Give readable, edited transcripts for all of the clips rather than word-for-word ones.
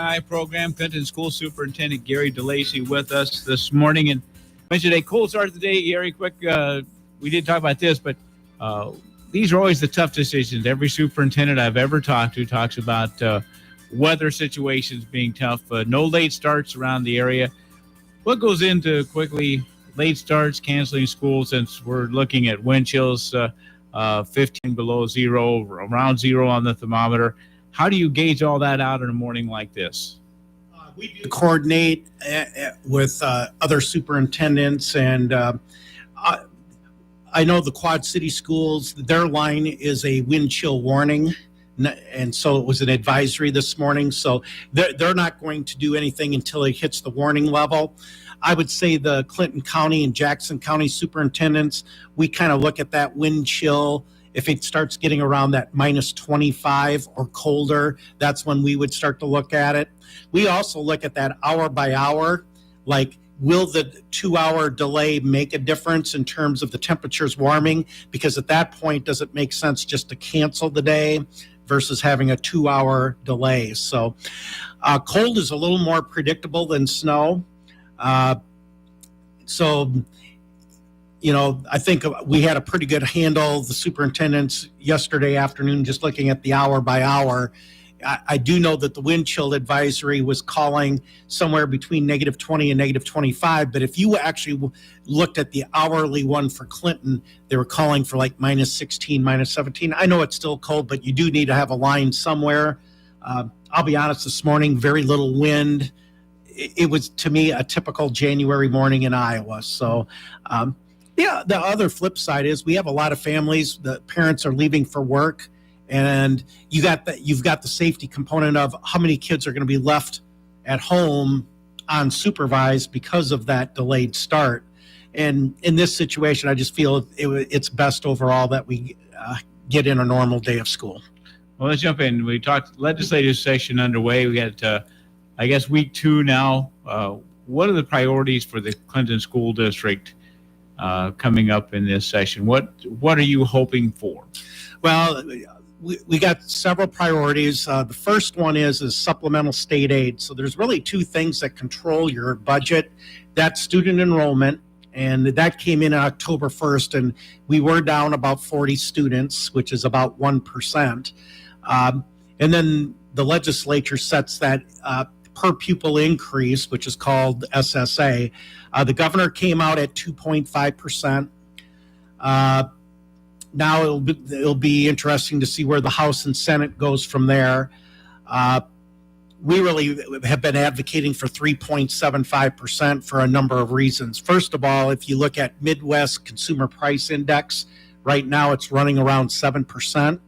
High program. Clinton School Superintendent Gary DeLacy with us this morning. And mentioned a cold start to the day. Gary, quick, we did talk about this, but these are always the tough decisions. Every superintendent I've ever talked to talks about weather situations being tough. No late starts around the area. What goes into quickly late starts, canceling school, since we're looking at wind chills 15 below zero, around zero on the thermometer? How do you gauge all that out in a morning like this? We do coordinate with other superintendents, and I know the Quad City schools, their line is a wind chill warning, and so it was an advisory this morning. So they're not going to do anything until it hits the warning level. I would say the Clinton County and Jackson County superintendents, we kind of look at that wind chill. If it starts getting around that minus 25 or colder, that's when we would start to look at it. We also look at that hour by hour, like, will the 2-hour delay make a difference in terms of the temperatures warming? Because at that point, does it make sense just to cancel the day versus having a 2-hour delay? So cold is a little more predictable than snow. I think we had a pretty good handle, the superintendents, yesterday afternoon, just looking at the hour by hour. I do know that the wind chill advisory was calling somewhere between negative 20 and negative 25. But if you actually looked at the hourly one for Clinton, they were calling for like minus 16, minus 17. I know it's still cold, but you do need to have a line somewhere. I'll be honest, this morning, very little wind. It was, to me, a typical January morning in Iowa. So, the other flip side is we have a lot of families, the parents are leaving for work, and you've got the safety component of how many kids are going to be left at home unsupervised because of that delayed start. And in this situation, I just feel it's best overall that we get in a normal day of school. Well, let's jump in. We talked legislative session underway. We got, I guess, week 2 now. What are the priorities for the Clinton School District coming up in this session? What are you hoping for? Well, we got several priorities. The first one is supplemental state aid. So there's really 2 things that control your budget. That's student enrollment, and that came in October 1st, and we were down about 40 students, which is about 1%. And then the legislature sets that per pupil increase, which is called SSA. The governor came out at 2.5%. Now it'll be interesting to see where the House and Senate goes from there. We really have been advocating for 3.75% for a number of reasons. First of all, if you look at Midwest Consumer Price Index, right now it's running around 7%.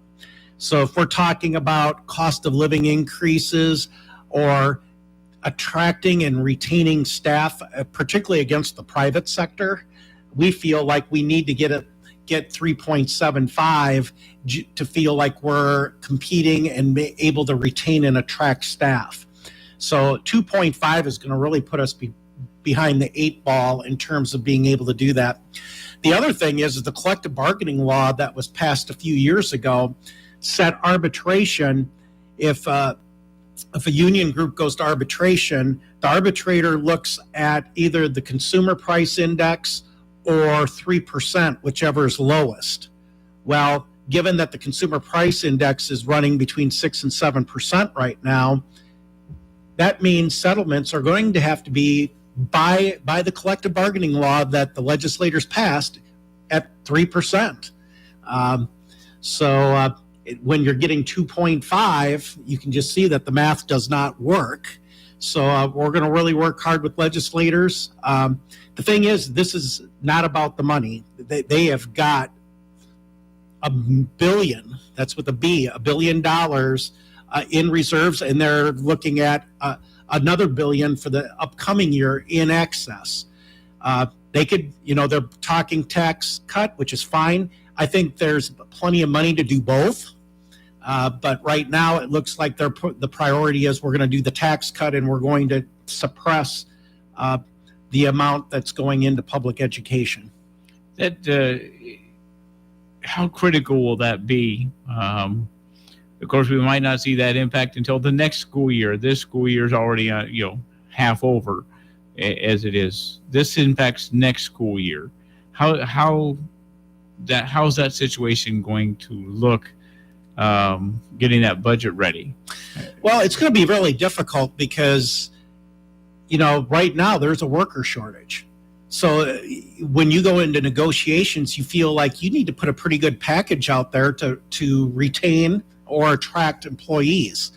So if we're talking about cost of living increases or attracting and retaining staff, particularly against the private sector, we feel like we need to get 3.75 to feel like we're competing and able to retain and attract staff. So 2.5 is going to really put us behind the 8 ball in terms of being able to do that. The other thing is the collective bargaining law that was passed a few years ago set arbitration. If a union group goes to arbitration, the arbitrator looks at either the consumer price index or 3%, whichever is lowest. Well, given that the consumer price index is running between 6 and 7% right now, that means settlements are going to have to be by the collective bargaining law that the legislators passed at 3%. When you're getting 2.5, you can just see that the math does not work. So we're going to really work hard with legislators. The thing is, this is not about the money. They have got $1 billion, that's with a B, $1 billion in reserves, and they're looking at another $1 billion for the upcoming year in excess. They could, they're talking tax cut, which is fine. I think there's plenty of money to do both. But right now it looks like the priority is we're going to do the tax cut and we're going to suppress the amount that's going into public education. How critical will that be Of course, we might not see that impact until the next school year. This school year is already, half over as it is. This impacts next school year. How's that situation going to look, getting that budget ready? Well, it's going to be really difficult because, right now there's a worker shortage. So when you go into negotiations, you feel like you need to put a pretty good package out there to retain or attract employees.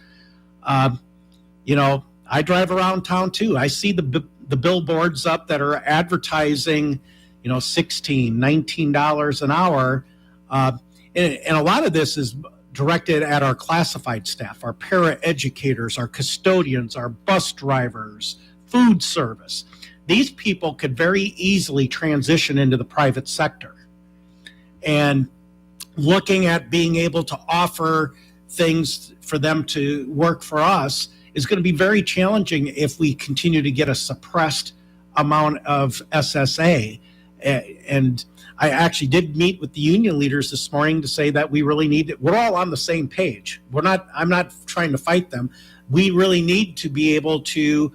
I drive around town too. I see the billboards up that are advertising, $16, $19 an hour. And a lot of this is directed at our classified staff, our paraeducators, our custodians, our bus drivers, food service. These people could very easily transition into the private sector. And looking at being able to offer things for them to work for us is going to be very challenging if we continue to get a suppressed amount of SSA. And I actually did meet with the union leaders this morning to say that we really need it. We're all on the same page. I'm not trying to fight them. We really need to be able to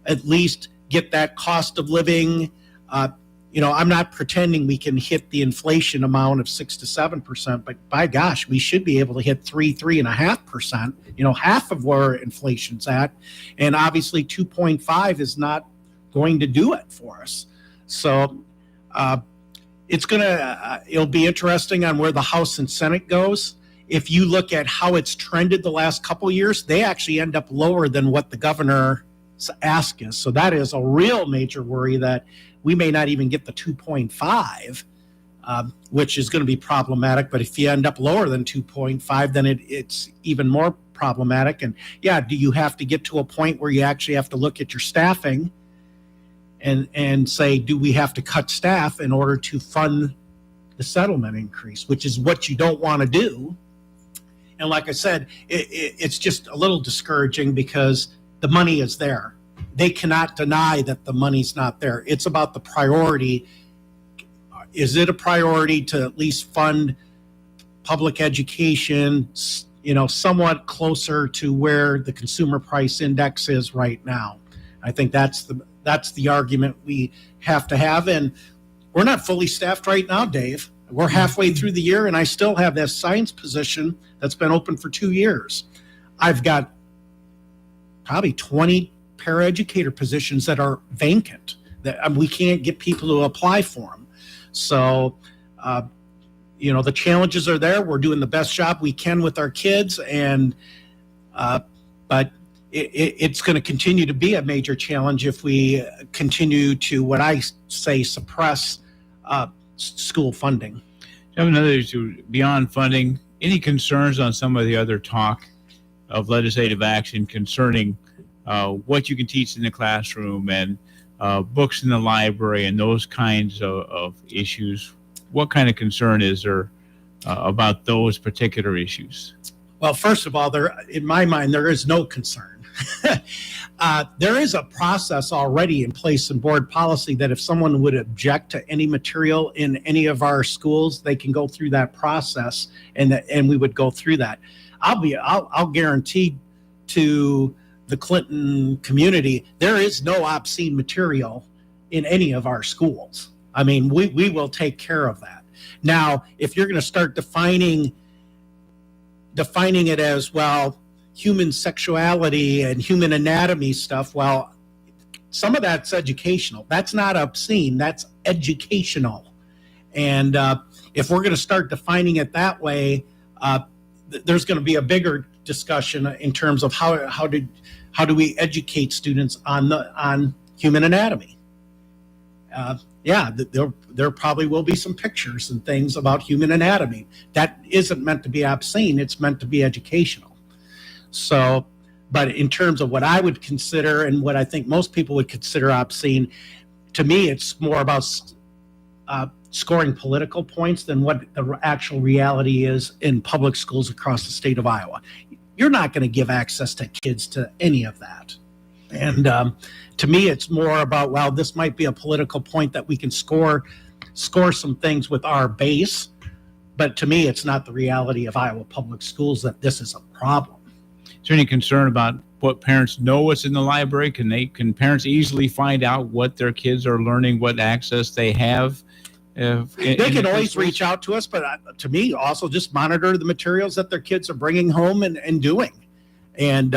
at least get that cost of living. I'm not pretending we can hit the inflation amount of 6 to 7%, but by gosh, we should be able to hit 3.5%, half of where inflation's at. And obviously 2.5 is not going to do it for us. So it'll be interesting on where the House and Senate goes. If you look at how it's trended the last couple of years, they actually end up lower than what the governor ask is. So that is a real major worry that we may not even get the 2.5, which is going to be problematic. But if you end up lower than 2.5, then it's even more problematic. And do you have to get to a point where you actually have to look at your staffing and say, do we have to cut staff in order to fund the settlement increase, which is what you don't want to do. And like I said, it's just a little discouraging because the money is there. They cannot deny that the money's not there. It's about the priority. Is it a priority to at least fund public education, somewhat closer to where the consumer price index is right now? I think that's the argument we have to have. And we're not fully staffed right now, Dave. We're halfway through the year, and I still have that science position that's been open for 2 years. I've got probably 20 paraeducator positions that are vacant that we can't get people to apply for them. So, the challenges are there. We're doing the best job we can with our kids, but it's going to continue to be a major challenge if we continue to, what I say, suppress school funding. I have another issue beyond funding. Any concerns on some of the other talk of legislative action concerning what you can teach in the classroom and books in the library and those kinds of issues? What kind of concern is there about those particular issues? Well, first of all, in my mind, there is no concern. There is a process already in place in board policy that if someone would object to any material in any of our schools, they can go through that process, and we would go through that. I'll guarantee to the Clinton community, there is no obscene material in any of our schools. I mean, we will take care of that. Now, if you're going to start defining it as, well, human sexuality and human anatomy stuff, well, some of that's educational. That's not obscene. That's educational. And if we're going to start defining it that way, there's going to be a bigger discussion in terms of how do we educate students on human anatomy. There probably will be some pictures and things about human anatomy. That isn't meant to be obscene. It's meant to be educational. So, but in terms of what I would consider and what I think most people would consider obscene, to me, it's more about scoring political points than what the actual reality is in public schools across the state of Iowa. You're not going to give access to kids to any of that. And to me, it's more about, well, this might be a political point that we can score some things with our base, But to me, it's not the reality of Iowa public schools that this is a problem. Is there any concern about what parents know what's in the library? Can parents easily find out what their kids are learning, what access they have? They can always reach out to us, but to me, also just monitor the materials that their kids are bringing home and doing. And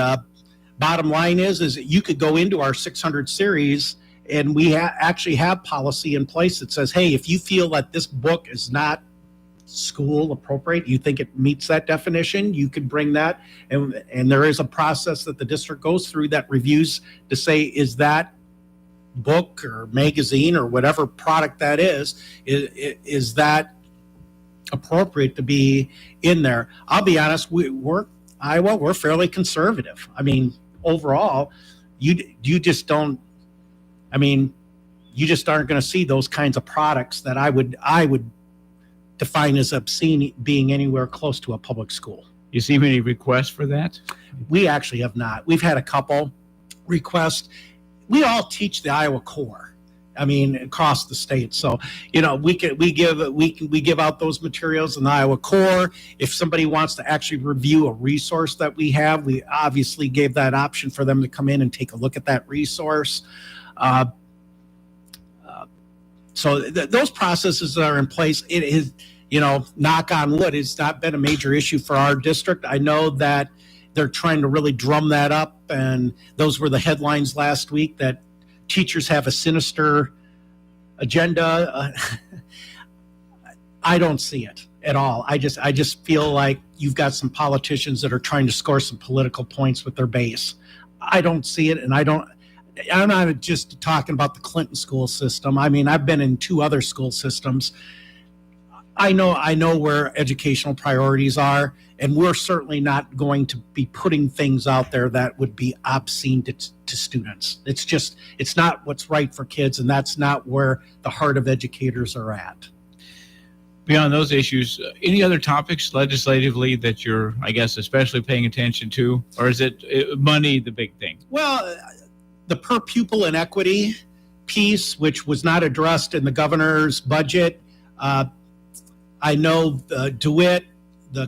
bottom line is that you could go into our 600 series, and we actually have policy in place that says, hey, if you feel that this book is not school appropriate, you think it meets that definition, you could bring that. And there is a process that the district goes through that reviews to say, is that book or magazine or whatever product that is that appropriate to be in there? I'll be honest, we're Iowa, we're fairly conservative. I mean, overall, you just don't, I mean, you just aren't going to see those kinds of products that I would define as obscene being anywhere close to a public school. You see many requests for that? We actually have not. We've had a couple requests. We all teach the Iowa core, I mean, across the state. So, you know, we give out those materials in the Iowa core. If somebody wants to actually review a resource that we have, we obviously gave that option for them to come in and take a look at that resource. So those processes are in place. It is, you know, knock on wood, it's not been a major issue for our district. I know that they're trying to really drum that up, and those were the headlines last week that teachers have a sinister agenda. I don't see it at all. I just feel like you've got some politicians that are trying to score some political points with their base. I don't see it, and I'm not just talking about the Clinton school system. I mean, I've been in 2 other school systems. I know where educational priorities are, and we're certainly not going to be putting things out there that would be obscene to students. It's not what's right for kids, and that's not where the heart of educators are at. Beyond those issues, any other topics legislatively that you're, I guess, especially paying attention to, or is it money the big thing? Well, the per pupil inequity piece, which was not addressed in the governor's budget. I know DeWitt, the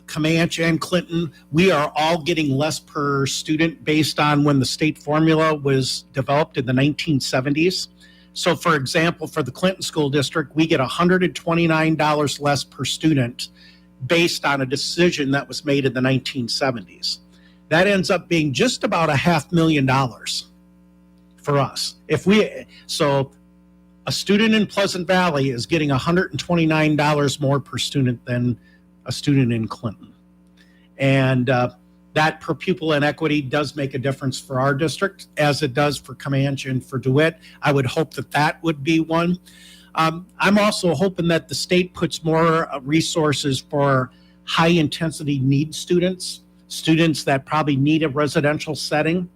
Comanche, and Clinton, we are all getting less per student based on when the state formula was developed in the 1970s. So, for example, for the Clinton School District, we get $129 less per student based on a decision that was made in the 1970s. That ends up being just about $500,000 for us. So a student in Pleasant Valley is getting $129 more per student than a student in Clinton. And that per pupil inequity does make a difference for our district, as it does for Comanche and for DeWitt. I would hope that would be one. I'm also hoping that the state puts more resources for high intensity need students that probably need a residential setting.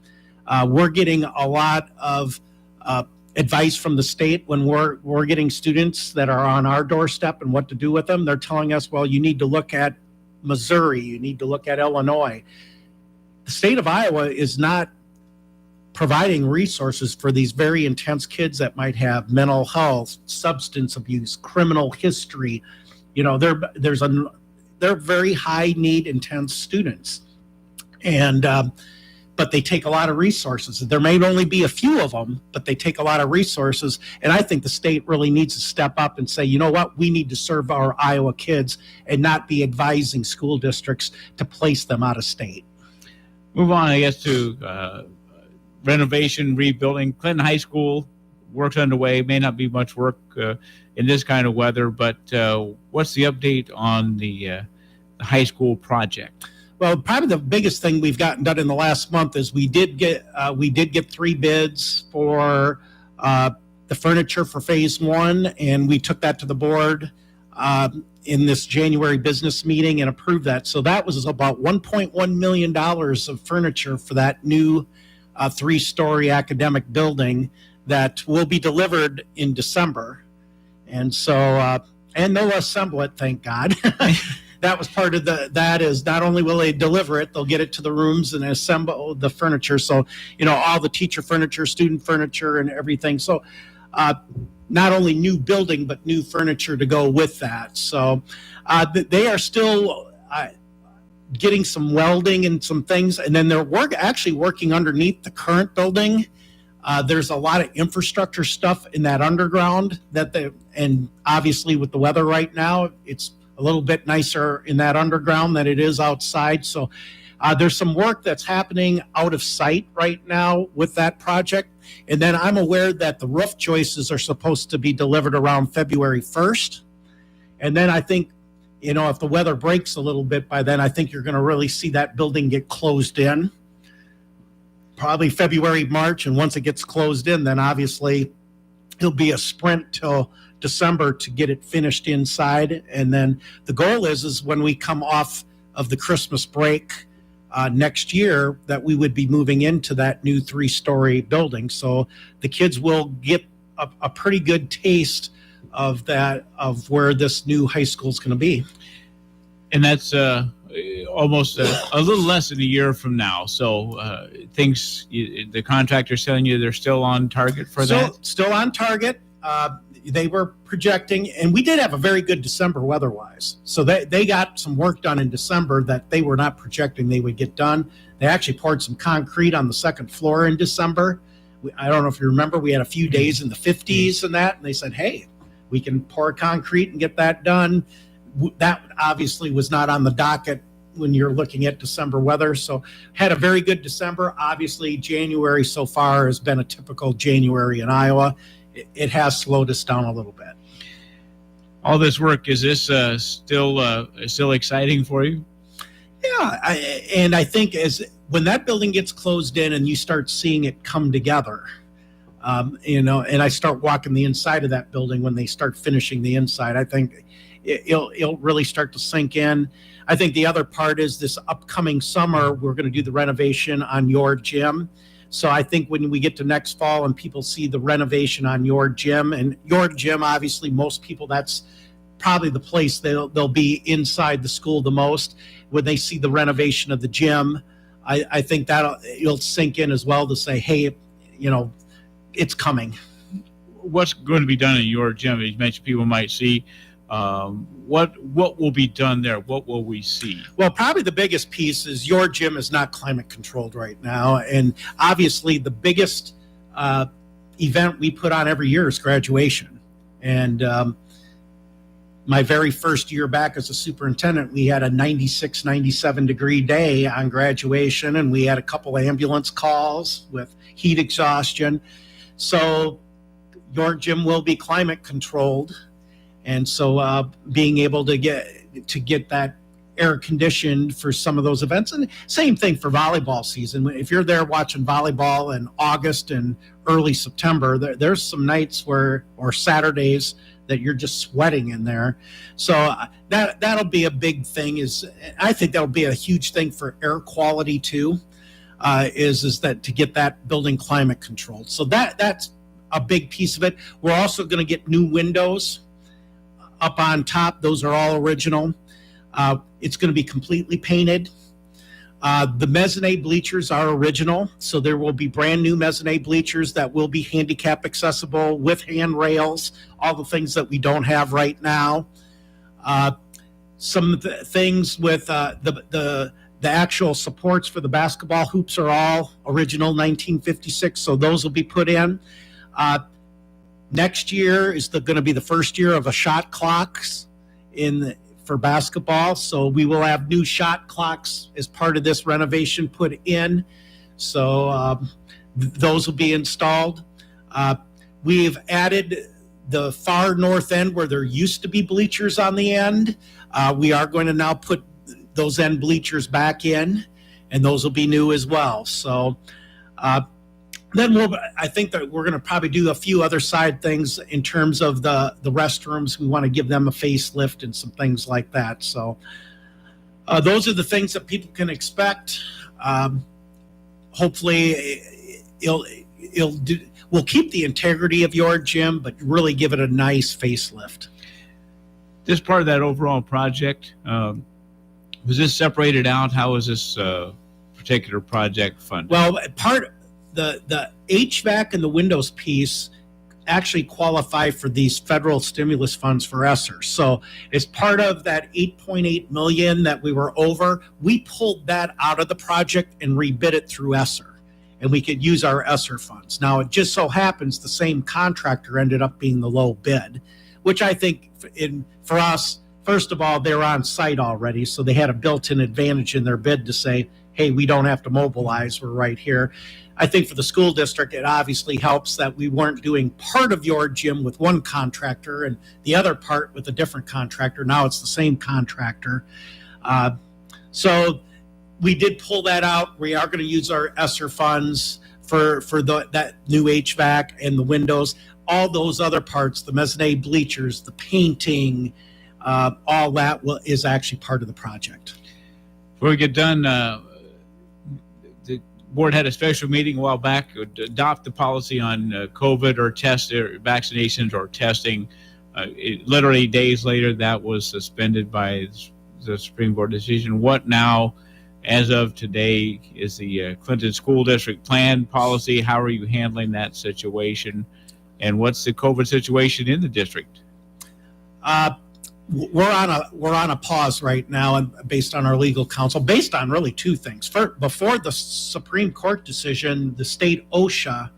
We're getting a lot of advice from the state when we're getting students that are on our doorstep and what to do with them. They're telling us, well, you need to look at Missouri, you need to look at Illinois. The state of Iowa is not providing resources for these very intense kids that might have mental health, substance abuse, criminal history. You know, they're very high need, intense students. And but they take a lot of resources. There may only be a few of them, but they take a lot of resources. And I think the state really needs to step up and say, you know what, we need to serve our Iowa kids and not be advising school districts to place them out of state. Move on, I guess, to renovation, rebuilding. Clinton High School, work's underway. May not be much work in this kind of weather, but what's the update on the high school project? Well, probably the biggest thing we've gotten done in the last month is we did get 3 bids for the furniture for phase 1, and we took that to the board in this January business meeting and approved that. So that was about $1.1 million of furniture for that new 3-story academic building that will be delivered in December. And so, and they'll assemble it, thank God. That was part of that is not only will they deliver it, they'll get it to the rooms and assemble the furniture. So, you know, all the teacher furniture, student furniture, and everything. So not only new building, but new furniture to go with that. So they are still getting some welding and some things. And then they're actually working underneath the current building. There's a lot of infrastructure stuff in that underground and obviously with the weather right now, it's a little bit nicer in that underground than it is outside. So there's some work that's happening out of sight right now with that project. And then I'm aware that the roof joists are supposed to be delivered around February 1st. And then I think, if the weather breaks a little bit by then, I think you're going to really see that building get closed in. Probably February, March. And once it gets closed in, then obviously it'll be a sprint till December to get it finished inside. And then the goal is when we come off of the Christmas break next year, that we would be moving into that new 3-story building. So the kids will get a pretty good taste of where this new high school is going to be. And that's almost a little less than a year from now. So the contractor's telling you they're still on target for that? Still on target. They were projecting, and we did have a very good December weather-wise. So they got some work done in December that they were not projecting they would get done. They actually poured some concrete on the second floor in December. I don't know if you remember, we had a few days in the 50s and that, and they said, hey, we can pour concrete and get that done. That obviously was not on the docket when you're looking at December weather. So had a very good December. Obviously, January so far has been a typical January in Iowa. It has slowed us down a little bit. All this work, is this still exciting for you? Yeah, I think when that building gets closed in and you start seeing it come together, and I start walking the inside of that building when they start finishing the inside, I think it'll really start to sink in. I think the other part is this upcoming summer, we're going to do the renovation on your gym. So I think when we get to next fall and people see the renovation on your gym, and your gym, obviously, most people, that's probably the place they'll be inside the school the most. When they see the renovation of the gym, I think it'll sink in as well to say, hey, it's coming. What's going to be done in your gym? You mentioned people might see. What will be done there? What will we see? Well, probably the biggest piece is your gym is not climate controlled right now. And obviously the biggest event we put on every year is graduation. And my very first year back as a superintendent, we had a 96, 97 degree day on graduation, and we had a couple ambulance calls with heat exhaustion. So your gym will be climate controlled. And so being able to get that air conditioned for some of those events, and same thing for volleyball season. If you're there watching volleyball in August and early September, there's some nights or Saturdays that you're just sweating in there. So that'll be a big thing. I think that'll be a huge thing for air quality too. Is that to get that building climate controlled. So that's a big piece of it. We're also going to get new windows up on top. Those are all original. It's going to be completely painted. The mezzanine bleachers are original, so there will be brand new mezzanine bleachers that will be handicap accessible with handrails, all the things that we don't have right now. Some of the things with the actual supports for the basketball hoops are all original 1956, so those will be put in. Next year is going to be the first year of a shot clocks for basketball. So we will have new shot clocks as part of this renovation put in. So those will be installed. We've added the far north end where there used to be bleachers on the end. We are going to now put those end bleachers back in, and those will be new as well. So then I think that we're going to probably do a few other side things in terms of the restrooms. We want to give them a facelift and some things like that. So those are the things that people can expect. Hopefully we'll keep the integrity of your gym, but really give it a nice facelift. This part of that overall project, was this separated out? How was this particular project funded? Well, the HVAC and the windows piece actually qualify for these federal stimulus funds for ESSER. So as part of that 8.8 million that we were over, we pulled that out of the project and rebid it through ESSER, and we could use our ESSER funds. Now, it just so happens the same contractor ended up being the low bid, which I think for us, first of all, they're on site already, so they had a built-in advantage in their bid to say, hey, we don't have to mobilize, we're right here. I think for the school district, it obviously helps that we weren't doing part of your gym with one contractor and the other part with a different contractor. Now it's the same contractor. So we did pull that out. We are going to use our ESSER funds for that new HVAC and the windows. All those other parts, the mezzanine bleachers, the painting, all that is actually part of the project. Before we get done, the board had a special meeting a while back to adopt the policy on COVID or test or vaccinations or testing. Literally days later, that was suspended by the Supreme Court decision. What now, as of today, is the Clinton School District plan policy? How are you handling that situation? And what's the COVID situation in the district? We're on a pause right now, and based on our legal counsel, based on really two things. First, before the Supreme Court decision, the state OSHA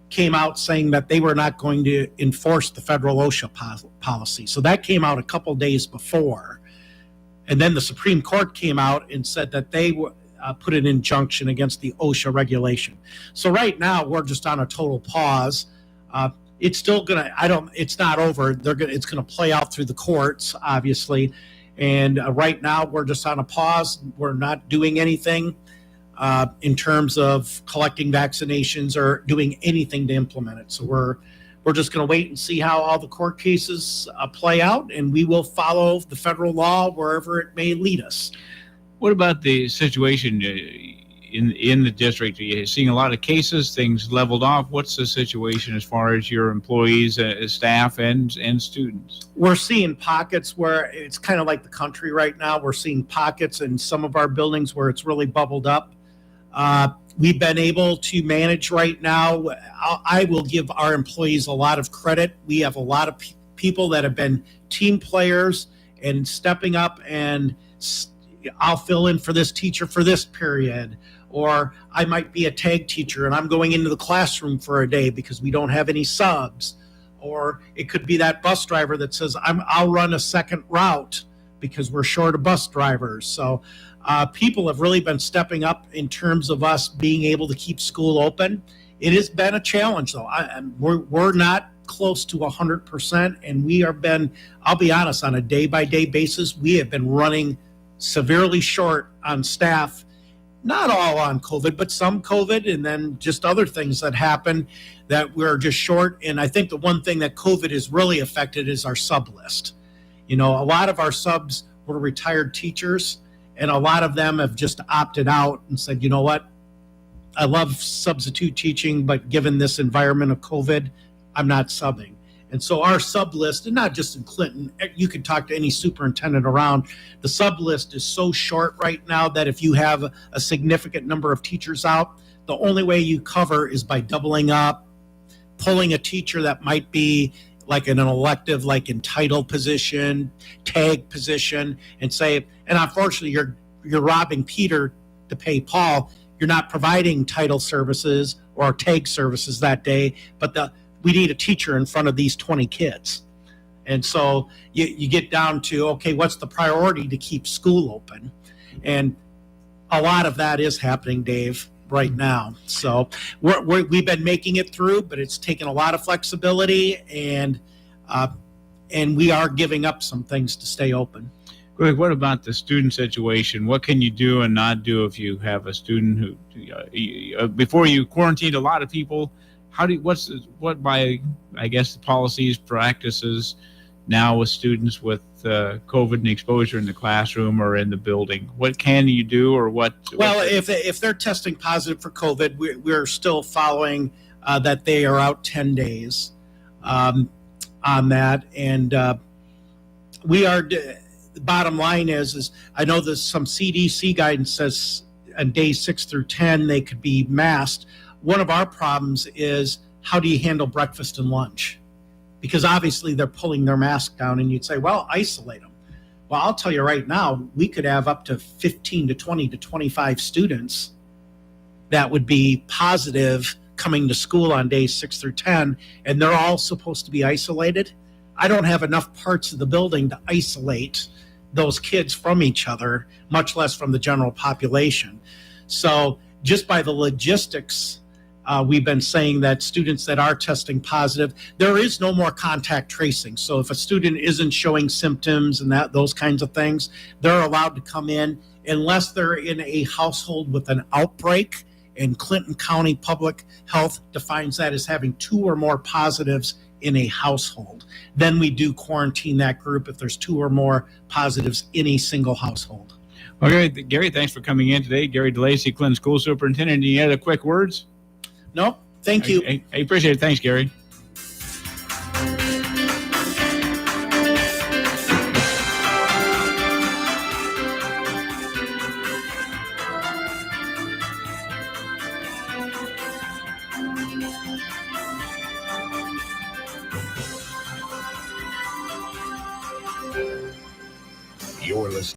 came out saying that they were not going to enforce the federal OSHA policy. So that came out a couple days before, and then the Supreme Court came out and said that they put an injunction against the OSHA regulation. So right now we're just on a total pause. It's still it's not over. It's gonna play out through the courts, obviously. And right now we're just on a pause. We're not doing anything in terms of collecting vaccinations or doing anything to implement it. So we're just gonna wait and see how all the court cases play out, and we will follow the federal law wherever it may lead us. What about the situation in the district? Are you seeing a lot of cases, things leveled off? What's the situation as far as your employees, staff, and students? We're seeing pockets where it's kind of like the country right now. We're seeing pockets in some of our buildings where it's really bubbled up. We've been able to manage right now. I will give our employees a lot of credit. We have a lot of people that have been team players and stepping up, and I'll fill in for this teacher for this period. Or I might be a tag teacher and I'm going into the classroom for a day because we don't have any subs. Or it could be that bus driver that says, I'll run a second route because we're short of bus drivers. So people have really been stepping up in terms of us being able to keep school open. It has been a challenge, though. We're not close to 100%, and we have been, I'll be honest, on a day-by-day basis, we have been running severely short on staff. Not all on COVID, but some COVID, and then just other things that happen that we're just short. And I think the one thing that COVID has really affected is our sub list. You know, a lot of our subs were retired teachers, and a lot of them have just opted out and said, you know what, I love substitute teaching, but given this environment of COVID, I'm not subbing. And so our sub list, and not just in Clinton, you can talk to any superintendent around, the sub list is so short right now that if you have a significant number of teachers out, the only way you cover is by doubling up, pulling a teacher that might be like in an elective, like entitled position, tag position, and say, and unfortunately you're robbing Peter to pay Paul. You're not providing title services or tag services that day, but we need a teacher in front of these 20 kids. And so you get down to, okay, what's the priority to keep school open? And a lot of that is happening, Dave, right now. So we've been making it through, but it's taken a lot of flexibility, and we are giving up some things to stay open. Greg, what about the student situation? What can you do and not do if you have a student who, before you quarantined a lot of people, what by, I guess, the policies, practices now with students with COVID and exposure in the classroom or in the building? What can you do, or what? Well, if they're testing positive for COVID, we're still following that they are out 10 days on that. And we are, the bottom line is I know there's some CDC guidance says on days 6 through 10, they could be masked. One of our problems is how do you handle breakfast and lunch? Because obviously they're pulling their mask down, and you'd say, well, isolate them. Well, I'll tell you right now, we could have up to 15 to 20 to 25 students that would be positive coming to school on days 6 through 10, and they're all supposed to be isolated. I don't have enough parts of the building to isolate those kids from each other, much less from the general population. So just by the logistics, we've been saying that students that are testing positive, there is no more contact tracing. So if a student isn't showing symptoms and those kinds of things, they're allowed to come in unless they're in a household with an outbreak. And Clinton County Public Health defines that as having 2 or more positives in a household. Then we do quarantine that group if there's 2 or more positives in a single household. Okay, Gary, thanks for coming in today. Gary DeLacy, Clinton School Superintendent. Any other quick words? No, thank you. I appreciate it. Thanks, Gary. You're listening.